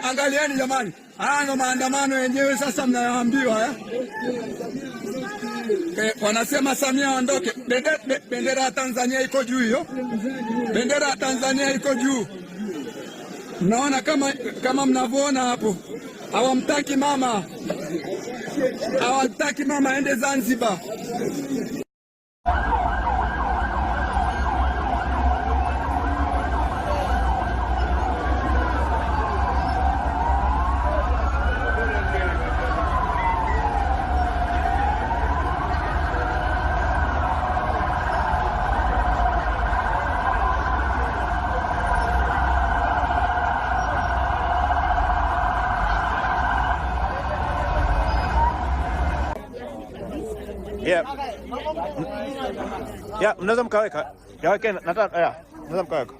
Angalieni jamani, haya ndo maandamano yenyewe sasa mnayoambiwa wanasema Samia aondoke. Bendera ya Tanzania iko juu hiyo, bendera ya Tanzania iko juu. Mnaona kama mnavyoona hapo, hawamtaki mama aende Zanzibar. Mnaweza mkaweka. Mnaweza mkaweka.